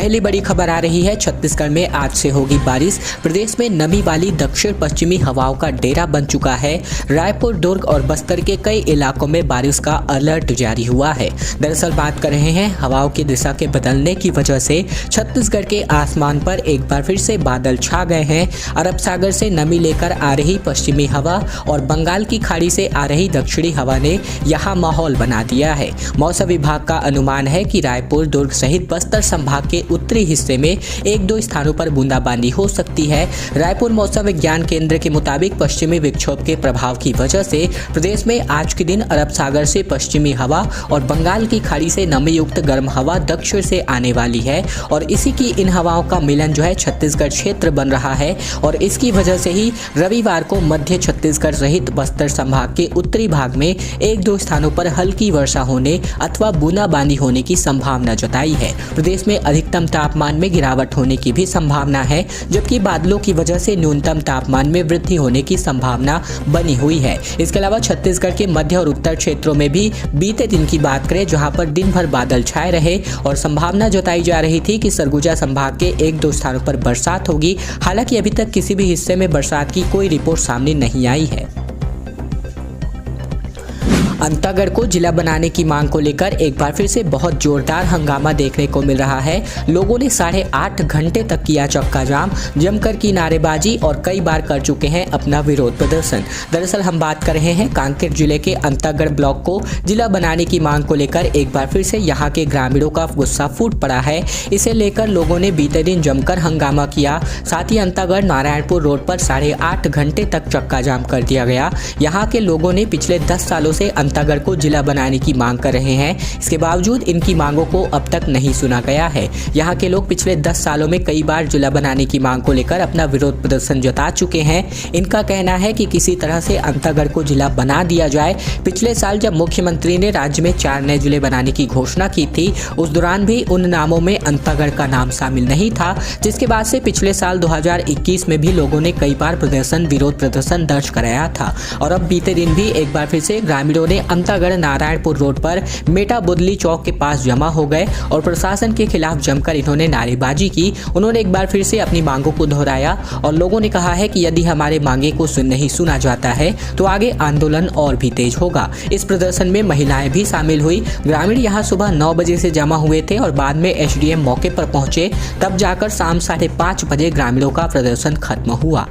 पहली बड़ी खबर आ रही है, छत्तीसगढ़ में आज से होगी बारिश। प्रदेश में नमी वाली दक्षिण पश्चिमी हवाओं का डेरा बन चुका है। रायपुर, दुर्ग और बस्तर के कई इलाकों में बारिश का अलर्ट जारी हुआ है। दरअसल बात कर रहे हैं हवाओं की दिशा के बदलने की वजह से छत्तीसगढ़ के आसमान पर एक बार फिर से बादल छा गए हैं। अरब सागर से नमी लेकर आ रही पश्चिमी हवा और बंगाल की खाड़ी से आ रही दक्षिणी हवा ने यहाँ माहौल बना दिया है। मौसम विभाग का अनुमान है कि रायपुर, दुर्ग सहित बस्तर संभाग के उत्तरी हिस्से में एक दो स्थानों पर बूंदाबांदी हो सकती है। रायपुर मौसम विज्ञान केंद्र के मुताबिक पश्चिमी विक्षोभ के प्रभाव की वजह से प्रदेश में आज के दिन अरब सागर से पश्चिमी हवा और बंगाल की खाड़ी से नमी युक्त गर्म हवा दक्षिण से आने वाली है और इसी की इन हवाओं का मिलन जो है छत्तीसगढ़ क्षेत्र बन रहा है और इसकी वजह से ही रविवार को मध्य छत्तीसगढ़ सहित बस्तर संभाग के उत्तरी भाग में एक दो स्थानों पर हल्की वर्षा होने अथवा बूंदाबांदी होने की संभावना जताई है। प्रदेश में अधिकतम तापमान में गिरावट होने की भी संभावना है, जबकि बादलों की वजह से न्यूनतम तापमान में वृद्धि होने की संभावना बनी हुई है। इसके अलावा छत्तीसगढ़ के मध्य और उत्तर क्षेत्रों में भी बीते दिन की बात करें, जहां पर दिन भर बादल छाए रहे और संभावना जताई जा रही थी कि सरगुजा संभाग के एक दो स्थानों पर बरसात होगी। हालांकि अभी तक किसी भी हिस्से में बरसात की कोई रिपोर्ट सामने नहीं आई है। अंतागढ़ को जिला बनाने की मांग को लेकर एक बार फिर से बहुत जोरदार हंगामा देखने को मिल रहा है। लोगों ने 8.5 घंटे तक किया चक्का जाम, जमकर की नारेबाजी और कई बार कर चुके हैं अपना विरोध प्रदर्शन। दरअसल हम बात कर रहे हैं कांकेर जिले के अंतागढ़ ब्लॉक को जिला बनाने की मांग को लेकर एक बार फिर से यहाँ के ग्रामीणों का गुस्सा फूट पड़ा है। इसे लेकर लोगों ने बीते दिन जमकर हंगामा किया। साथ ही अंतागढ़ नारायणपुर रोड पर 8.5 घंटे तक चक्का जाम कर दिया गया। यहाँ के लोगों ने पिछले 10 सालों से अंतागढ़ को जिला बनाने की मांग कर रहे हैं। इसके बावजूद इनकी मांगों को अब तक नहीं सुना गया है। यहाँ के लोग पिछले 10 सालों में कई बार जिला बनाने की मांग को लेकर अपना विरोध प्रदर्शन जता चुके हैं। इनका कहना है कि किसी तरह से अंतागढ़ को जिला बना दिया जाए। पिछले साल जब मुख्यमंत्री ने राज्य में 4 नए जिले बनाने की घोषणा की थी, उस दौरान भी उन नामों में अंतागढ़ का नाम शामिल नहीं था, जिसके बाद से पिछले साल 2021 में भी लोगों ने कई बार विरोध प्रदर्शन दर्ज कराया था। और अब बीते दिन भी एक बार फिर से ग्रामीणों ने अंतागढ़ नारायणपुर रोड पर मेटा बुदली चौक के पास जमा हो गए और प्रशासन के खिलाफ जमकर इन्होंने नारेबाजी की। उन्होंने एक बार फिर से अपनी मांगों को दोहराया और लोगों ने कहा है कि यदि हमारे मांगे को नहीं सुना जाता है तो आगे आंदोलन और भी तेज होगा। इस प्रदर्शन में महिलाएं भी शामिल हुई। ग्रामीण यहां सुबह 9 बजे से जमा हुए थे और बाद में एसडीएम मौके पर पहुंचे, तब जाकर शाम 5:30 बजे ग्रामीणों का प्रदर्शन खत्म हुआ।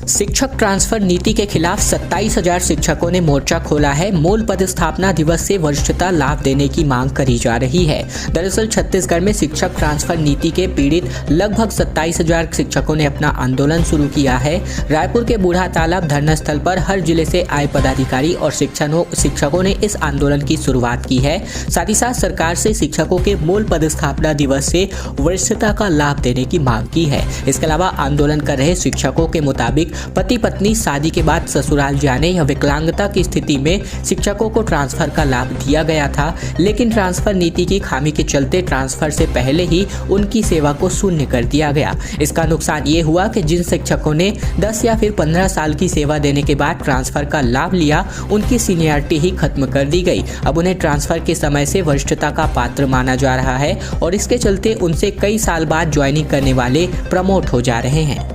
शिक्षक ट्रांसफर नीति के खिलाफ 27,000 शिक्षकों ने मोर्चा खोला है। मूल पदस्थापना दिवस से वरिष्ठता लाभ देने की मांग करी जा रही है। दरअसल छत्तीसगढ़ में शिक्षक ट्रांसफर नीति के पीड़ित लगभग 27,000 शिक्षकों ने अपना आंदोलन शुरू किया है। रायपुर के बूढ़ा तालाब धरना स्थल पर हर जिले से आए पदाधिकारी और शिक्षकों ने इस आंदोलन की शुरुआत की है। साथ ही साथ सरकार से शिक्षकों के मूल पदस्थापना दिवस से वरिष्ठता का लाभ देने की मांग की है। इसके अलावा आंदोलन कर रहे शिक्षकों के मुताबिक पति पत्नी शादी के बाद ससुराल जाने या विकलांगता की स्थिति में शिक्षकों को ट्रांसफर का लाभ दिया गया था, लेकिन ट्रांसफर नीति की खामी के चलते ट्रांसफर से पहले ही उनकी सेवा को शून्य कर दिया गया। इसका नुकसान ये हुआ कि जिन शिक्षकों ने 10 या फिर 15 साल की सेवा देने के बाद ट्रांसफर का लाभ लिया, उनकी सीनियरिटी ही खत्म कर दी गई। अब उन्हें ट्रांसफर के समय से वरिष्ठता का पात्र माना जा रहा है और इसके चलते उनसे कई साल बाद ज्वाइनिंग करने वाले प्रमोट हो जा रहे हैं।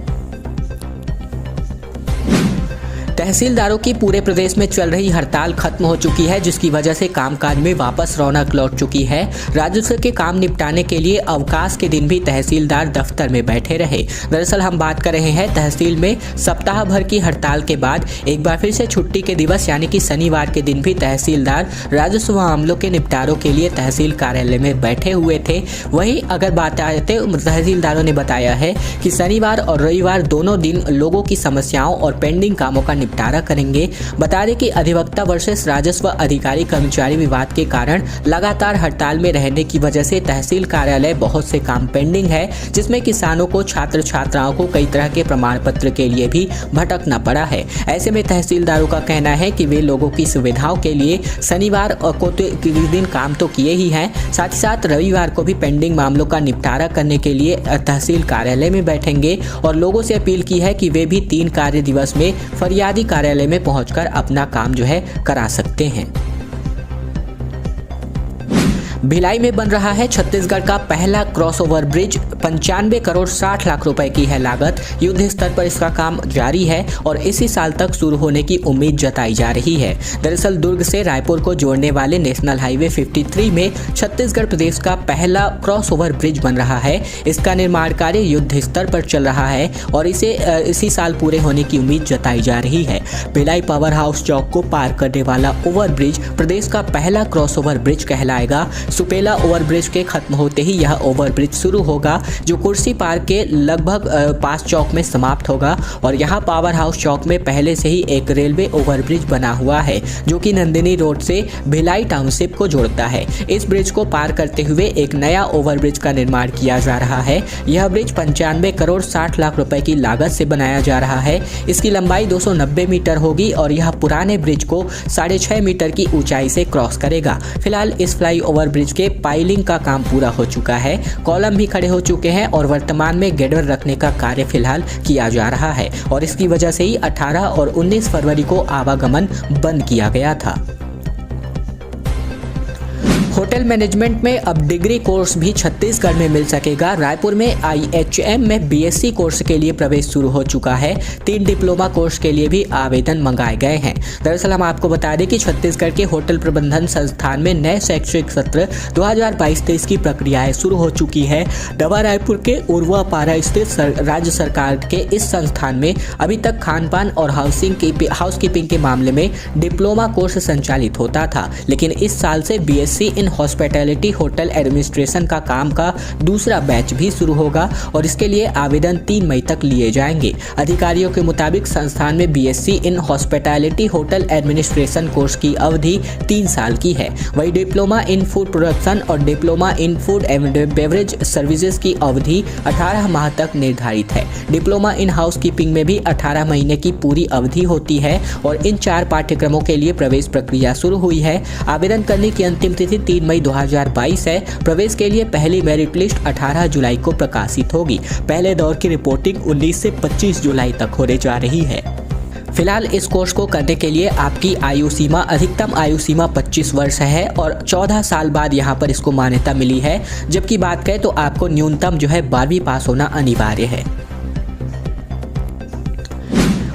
तहसीलदारों की पूरे प्रदेश में चल रही हड़ताल खत्म हो चुकी है, जिसकी वजह से कामकाज में वापस रौनक लौट चुकी है। राजस्व के काम निपटाने के लिए अवकाश के दिन भी तहसीलदार दफ्तर में बैठे रहे। दरअसल हम बात कर रहे हैं तहसील में सप्ताह भर की हड़ताल के बाद एक बार फिर से छुट्टी के दिवस यानी कि शनिवार के दिन भी तहसीलदार राजस्व मामलों के निपटारों के लिए तहसील कार्यालय में बैठे हुए थे। वहीं अगर बात आए तो तहसीलदारों ने बताया है कि शनिवार और रविवार दोनों दिन लोगों की समस्याओं और पेंडिंग कामों का निपटारा करेंगे। बता दें कि अधिवक्ता वर्सेस राजस्व अधिकारी कर्मचारी विवाद के कारण लगातार हड़ताल में रहने की वजह से तहसील कार्यालय बहुत से काम पेंडिंग है, जिसमें किसानों को, छात्र छात्राओं को कई तरह के प्रमाण पत्र के लिए भी भटकना पड़ा है। ऐसे में तहसीलदारों का कहना है कि वे लोगों की सुविधाओं के लिए शनिवार को दिन काम तो किए ही हैं, साथ ही साथ रविवार को भी पेंडिंग मामलों का निपटारा करने के लिए तहसील कार्यालय में बैठेंगे और लोगों से अपील की है कि वे भी 3 कार्य दिवस में फरियादी कार्यालय में पहुंचकर अपना काम जो है करा सकते हैं। भिलाई में बन रहा है छत्तीसगढ़ का पहला क्रॉसओवर ब्रिज। 95 करोड़ 60 लाख रुपए की है लागत। युद्ध स्तर पर इसका काम जारी है और इसी साल तक शुरू होने की उम्मीद जताई जा रही है। दरअसल दुर्ग से रायपुर को जोड़ने वाले नेशनल हाईवे 53 में छत्तीसगढ़ प्रदेश का पहला क्रॉसओवर ब्रिज बन रहा है। इसका निर्माण कार्य युद्ध स्तर पर चल रहा है और इसे इसी साल पूरे होने की उम्मीद जताई जा रही है। भिलाई पावर हाउस चौक को पार करने वाला ओवर ब्रिज प्रदेश का पहला क्रॉसओवर ब्रिज कहलाएगा। सुपेला ओवर ब्रिज के खत्म होते ही यह ओवर ब्रिज शुरू होगा जो कुर्सी पार्क के लगभग पास चौक में समाप्त होगा और यहाँ पावर हाउस चौक में पहले से ही एक रेलवे ओवर ब्रिज बना हुआ है जो कि नंदिनी रोड से भिलाई टाउनशिप को जोड़ता है। इस ब्रिज को पार करते हुए एक नया ओवर ब्रिज का निर्माण किया जा रहा है। यह ब्रिज 95 करोड़ 60 लाख रुपए की लागत से बनाया जा रहा है। इसकी लंबाई 290 मीटर होगी और यह पुराने ब्रिज को 6.5 मीटर की ऊंचाई से क्रॉस करेगा। फिलहाल इस फ्लाईओवर ब्रिज के पाइलिंग का काम पूरा हो चुका है, कॉलम भी खड़े हो चुके हैं और वर्तमान में गेडर रखने का कार्य फिलहाल किया जा रहा है और इसकी वजह से ही 18 और 19 फरवरी को आवागमन बंद किया गया था। होटल मैनेजमेंट में अब डिग्री कोर्स भी छत्तीसगढ़ में मिल सकेगा। रायपुर में IHM में BSc कोर्स के लिए प्रवेश शुरू हो चुका है। 3 डिप्लोमा कोर्स के लिए भी आवेदन मंगाए गए हैं। दरअसल हम आपको बता दें कि छत्तीसगढ़ के होटल प्रबंधन संस्थान में नए शैक्षणिक सत्र 2022-23 की प्रक्रियाएं शुरू हो चुकी है। नवा रायपुर के उर्वापारा स्थित राज्य सरकार के इस संस्थान में अभी तक खान पान और हाउसकीपिंग के मामले में डिप्लोमा कोर्स संचालित होता था, लेकिन इस साल से BSc in hospitality hotel administration का काम का दूसरा बैच भी शुरू होगा और इसके लिए आवेदन 3 मई तक लिए जाएंगे। अधिकारियों के मुताबिक संस्थान में BSc in hospitality hotel administration course की अवधि 3 साल की है। वही डिप्लोमा इन फूड प्रोडक्शन और diploma in food and beverage services की अवधि 18 माह तक निर्धारित है। डिप्लोमा इन हाउसकीपिंग में भी 18 महीने की पूरी अवधि होती है और इन 4 पाठ्यक्रमों के लिए प्रवेश प्रक्रिया शुरू हुई है। आवेदन करने की अंतिम तिथि 3 मई 2022 है। प्रवेश के लिए पहली मेरिट लिस्ट 18 जुलाई को प्रकाशित होगी। पहले दौर की रिपोर्टिंग 19 से 25 जुलाई तक होने जा रही है। फिलहाल इस कोर्स को करने के लिए आपकी आयु सीमा अधिकतम आयु सीमा 25 वर्ष है और 14 साल बाद यहाँ पर इसको मान्यता मिली है। जबकि बात करें तो आपको न्यूनतम जो है 12वीं पास होना अनिवार्य है।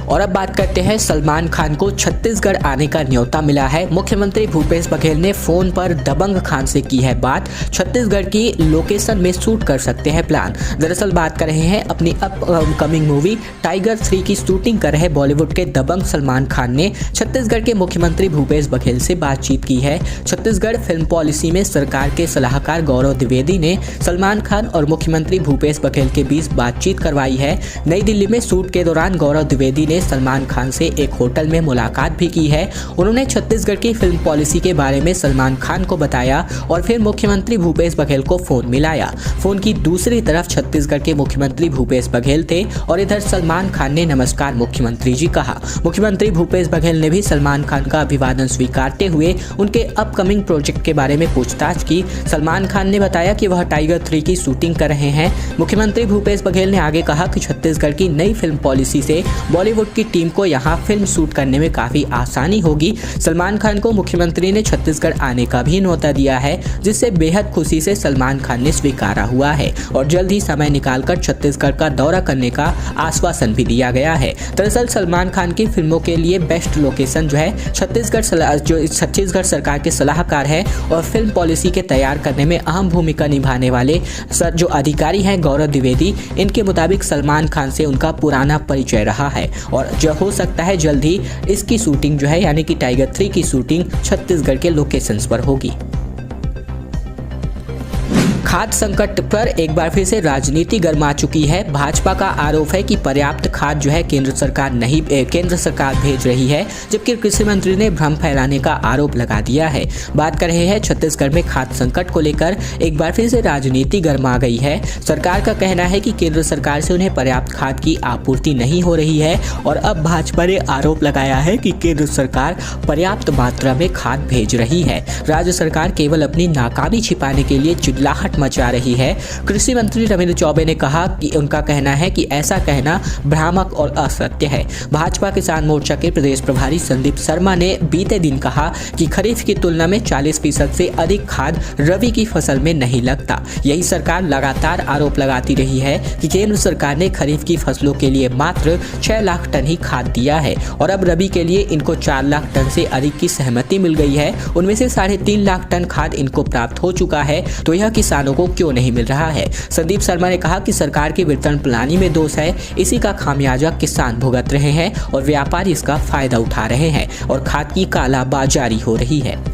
और अब बात करते हैं सलमान खान को छत्तीसगढ़ आने का न्योता मिला है। मुख्यमंत्री भूपेश बघेल ने फोन पर दबंग खान से की है बात। छत्तीसगढ़ की लोकेशन में शूट कर सकते हैं प्लान। दरअसल बात कर रहे हैं अपनी अपकमिंग मूवी टाइगर 3 की शूटिंग कर रहे बॉलीवुड के दबंग सलमान खान ने छत्तीसगढ़ के मुख्यमंत्री भूपेश बघेल से बातचीत की है। छत्तीसगढ़ फिल्म पॉलिसी में सरकार के सलाहकार गौरव द्विवेदी ने सलमान खान और मुख्यमंत्री भूपेश बघेल के बीच बातचीत करवाई है। नई दिल्ली में शूट के दौरान गौरव द्विवेदी ने सलमान खान से एक होटल में मुलाकात भी की है। उन्होंने छत्तीसगढ़ की फिल्म पॉलिसी के बारे में सलमान खान को बताया और फिर मुख्यमंत्री भूपेश बघेल को फोन मिलाया। फोन की दूसरी तरफ छत्तीसगढ़ के मुख्यमंत्री भूपेश बघेल थे और इधर सलमान खान ने नमस्कार मुख्यमंत्री जी कहा। मुख्यमंत्री भूपेश बघेल ने भी सलमान खान का अभिवादन स्वीकारते हुए उनके अपकमिंग प्रोजेक्ट के बारे में पूछताछ की। सलमान खान ने बताया कि वह टाइगर 3 की शूटिंग कर रहे हैं। मुख्यमंत्री भूपेश बघेल ने आगे कहा कि छत्तीसगढ़ की नई फिल्म पॉलिसी से बॉलीवुड की टीम को यहां फिल्म शूट करने में काफी आसानी होगी। सलमान खान को मुख्यमंत्री ने छत्तीसगढ़ आने का भी न्योता दिया है, जिससे बेहद खुशी से सलमान खान ने स्वीकारा हुआ है और जल्द ही समय निकालकर छत्तीसगढ़ का दौरा करने का आश्वासन भी दिया गया है। दरअसल सलमान खान की फिल्मों के लिए बेस्ट लोकेशन जो है छत्तीसगढ़ सरकार के सलाहकार है और फिल्म पॉलिसी के तैयार करने में अहम भूमिका निभाने वाले जो अधिकारी हैं गौरव द्विवेदी, इनके मुताबिक सलमान खान से उनका पुराना परिचय रहा है और जो हो सकता है जल्द ही इसकी शूटिंग जो है यानी कि टाइगर 3 की शूटिंग छत्तीसगढ़ के लोकेशंस पर होगी। खाद्य संकट पर एक बार फिर से राजनीति गर्मा चुकी है। भाजपा का आरोप है कि पर्याप्त खाद जो है केंद्र सरकार भेज रही है, जबकि कृषि मंत्री ने भ्रम फैलाने का आरोप लगा दिया है। बात कर रहे हैं छत्तीसगढ़ में खाद्य संकट को लेकर एक बार फिर से राजनीति गर्मा गई है। सरकार का कहना है कि केंद्र सरकार से उन्हें पर्याप्त खाद की आपूर्ति नहीं हो रही है और अब भाजपा ने आरोप लगाया है कि केंद्र सरकार पर्याप्त मात्रा में खाद भेज रही है। राज्य सरकार केवल अपनी नाकामी छिपाने के लिए चिल्लाहट मचा रही है। कृषि मंत्री रविंद्र चौबे ने कहा कि उनका कहना है कि ऐसा कहना भ्रामक और असत्य है। भाजपा किसान मोर्चा के प्रदेश प्रभारी संदीप शर्मा ने बीते दिन कहा कि खरीफ की तुलना में 40% से अधिक खाद रबी की फसल में नहीं लगता। यही सरकार लगातार आरोप लगाती रही है कि केंद्र सरकार ने खरीफ की फसलों के लिए मात्र 6 लाख टन ही खाद दिया है और अब रबी के लिए इनको 4 लाख टन से अधिक की सहमति मिल गई है। उनमें से 3.5 लाख टन खाद इनको प्राप्त हो चुका है, तो यह किसानों को क्यों नहीं मिल रहा है। संदीप शर्मा ने कहा कि सरकार की वितरण प्रणाली में दोष है, इसी का खामियाजा किसान भुगत रहे हैं और व्यापारी इसका फायदा उठा रहे हैं और खाद की कालाबाजारी हो रही है।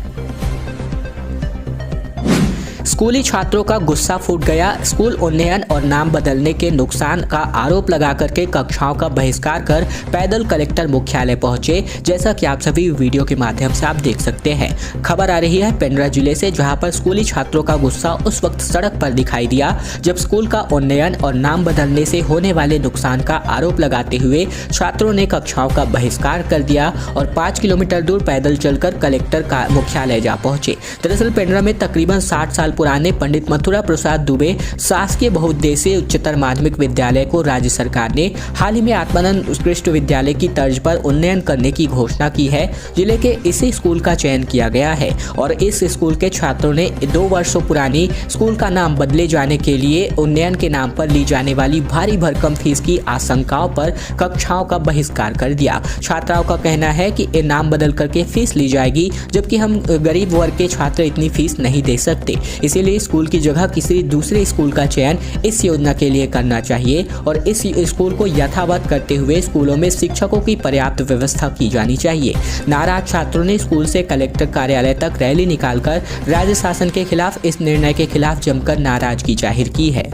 स्कूली छात्रों का गुस्सा फूट गया। स्कूल उन्नयन और नाम बदलने के नुकसान का आरोप लगा करके कक्षाओं का बहिष्कार कर पैदल कलेक्टर मुख्यालय पहुंचे, जैसा कि आप सभी वीडियो के माध्यम से आप देख सकते हैं। खबर आ रही है पेंड्रा जिले से, जहां पर स्कूली छात्रों का गुस्सा उस वक्त सड़क पर दिखाई दिया जब स्कूल का उन्नयन और नाम बदलने से होने वाले नुकसान का आरोप लगाते हुए छात्रों ने कक्षाओं का बहिष्कार कर दिया और 5 किलोमीटर दूर पैदल चलकर कलेक्टर का मुख्यालय जा पहुंचे। दरअसल पेंड्रा में तकरीबन 60 साल पुराने पंडित मथुरा प्रसाद दुबे शासकीय बहुउद्देशीय उच्चतर माध्यमिक विद्यालय को राज्य सरकार ने हाल ही में आत्मानंद उत्कृष्ट विद्यालय की तर्ज पर उन्नयन करने की घोषणा की है। जिले के इसी स्कूल का चयन किया गया है और इस स्कूल के छात्रों ने 2 वर्षों पुरानी स्कूल का नाम बदले जाने के लिए उन्नयन के नाम पर ली जाने वाली भारी भरकम फीस की आशंकाओं पर कक्षाओं का बहिष्कार कर दिया। छात्राओं का कहना है कि नाम बदल करके फीस ली जाएगी, जबकि हम गरीब वर्ग के छात्र इतनी फीस नहीं दे सकते। इसीलिए स्कूल की जगह किसी दूसरे स्कूल का चयन इस योजना के लिए करना चाहिए और इस स्कूल को यथावत करते हुए स्कूलों में शिक्षकों की पर्याप्त व्यवस्था की जानी चाहिए। नाराज छात्रों ने स्कूल से कलेक्टर कार्यालय तक रैली निकालकर राज्य शासन के खिलाफ इस निर्णय के खिलाफ जमकर नाराजगी जाहिर की है।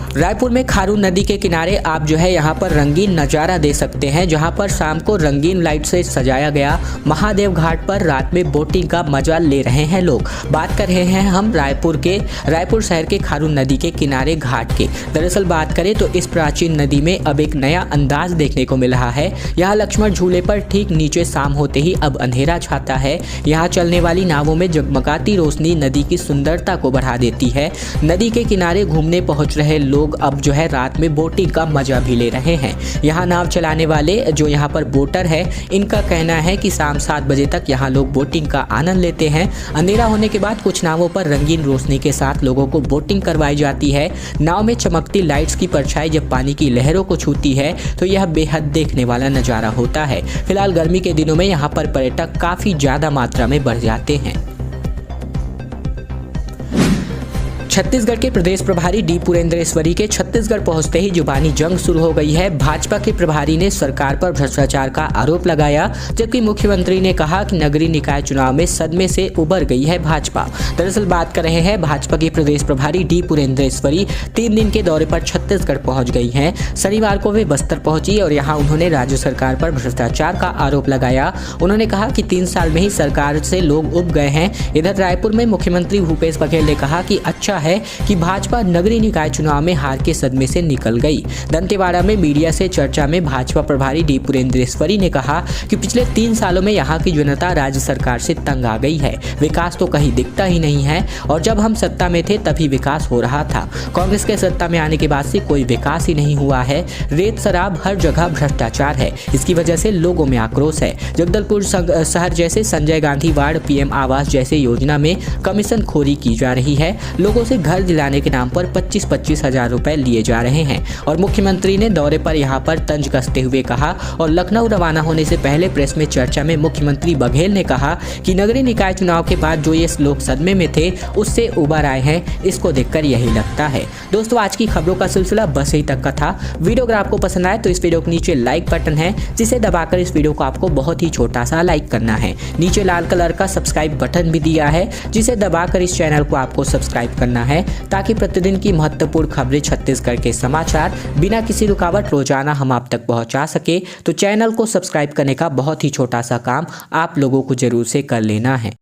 रायपुर में खारून नदी के किनारे आप जो है यहाँ पर रंगीन नज़ारा दे सकते हैं, जहाँ पर शाम को रंगीन लाइट से सजाया गया महादेव घाट पर रात में बोटिंग का मजा ले रहे हैं लोग। बात कर रहे हैं हम रायपुर शहर के खारून नदी के किनारे घाट के। दरअसल बात करें तो इस प्राचीन नदी में अब एक नया अंदाज देखने को मिल रहा है। यहाँ लक्ष्मण झूले पर ठीक नीचे शाम होते ही अब अंधेरा छाता है। यहाँ चलने वाली नावों में जगमगाती रोशनी नदी की सुंदरता को बढ़ा देती है। नदी के किनारे घूमने पहुँच रहे लोग अब जो है रात में बोटिंग का मजा भी ले रहे हैं। यहाँ नाव चलाने वाले जो यहाँ पर बोटर है, इनका कहना है कि शाम 7 बजे तक यहाँ लोग बोटिंग का आनंद लेते हैं। अंधेरा होने के बाद कुछ नावों पर रंगीन रोशनी के साथ लोगों को बोटिंग करवाई जाती है। नाव में चमकती लाइट्स की परछाई जब पानी की लहरों को छूती है तो यह बेहद देखने वाला नज़ारा होता है। फिलहाल गर्मी के दिनों में यहाँ पर पर्यटक काफ़ी ज़्यादा मात्रा में बढ़ जाते हैं। छत्तीसगढ़ के प्रदेश प्रभारी डी पुरेंद्रेश्वरी के छत्तीसगढ़ पहुंचते ही जुबानी जंग शुरू हो गई है। भाजपा के प्रभारी ने सरकार पर भ्रष्टाचार का आरोप लगाया, जबकि मुख्यमंत्री ने कहा कि नगरीय निकाय चुनाव में सदमे से उबर गई है भाजपा। दरअसल बात कर रहे हैं भाजपा के प्रदेश प्रभारी डी पुरेंद्रेश्वरी 3 दिन के दौरे पर छत्तीसगढ़ पहुंच गई हैं। शनिवार को वे बस्तर पहुंची और यहां उन्होंने राज्य सरकार पर भ्रष्टाचार का आरोप लगाया। उन्होंने कहा कि 3 साल में ही सरकार से लोग उब गए हैं। इधर रायपुर में मुख्यमंत्री भूपेश बघेल ने कहा कि अच्छा है कि भाजपा नगरीय निकाय चुनाव में हार के सदमे से निकल गई। दंतेवाड़ा में मीडिया से चर्चा में भाजपा प्रभारी डी पुरेंद्रेश्वरी ने कहा कि पिछले 3 सालों में यहाँ की जनता राज्य सरकार से तंग आ गई है। विकास तो कहीं दिखता ही नहीं है और जब हम सत्ता में थे तभी विकास हो रहा था। कांग्रेस के सत्ता में आने के बाद से कोई विकास ही नहीं हुआ है। रेत शराब हर जगह भ्रष्टाचार है, इसकी वजह से लोगों में आक्रोश है। जगदलपुर शहर जैसे संजय गांधी वार्ड पीएम आवास जैसे योजना में कमीशन खोरी की जा रही है। लोगों से घर दिलाने के नाम पर 25-25 हजार रुपए लिए जा रहे हैं। और मुख्यमंत्री ने दौरे पर यहां पर तंज कसते हुए कहा और लखनऊ रवाना होने से पहले प्रेस में चर्चा में मुख्यमंत्री बघेल ने कहा कि नगरीय निकाय चुनाव के बाद जो ये लोग सदमे में थे उससे उबर आए हैं। इसको देखकर यही लगता है। दोस्तों, आज की खबरों का सिलसिला बस यही तक का था। वीडियो अगर आपको पसंद आए तो इस वीडियो के नीचे लाइक बटन है, जिसे दबाकर इस वीडियो को आपको बहुत ही छोटा सा लाइक करना है। नीचे लाल कलर का सब्सक्राइब बटन भी दिया है, जिसे दबाकर इस चैनल को आपको सब्सक्राइब करना है, ताकि प्रतिदिन की महत्वपूर्ण खबरें छत्तीसगढ़ के समाचार बिना किसी रुकावट रोजाना हम आप तक पहुंचा सके। तो चैनल को सब्सक्राइब करने का बहुत ही छोटा सा काम आप लोगों को जरूर से कर लेना है।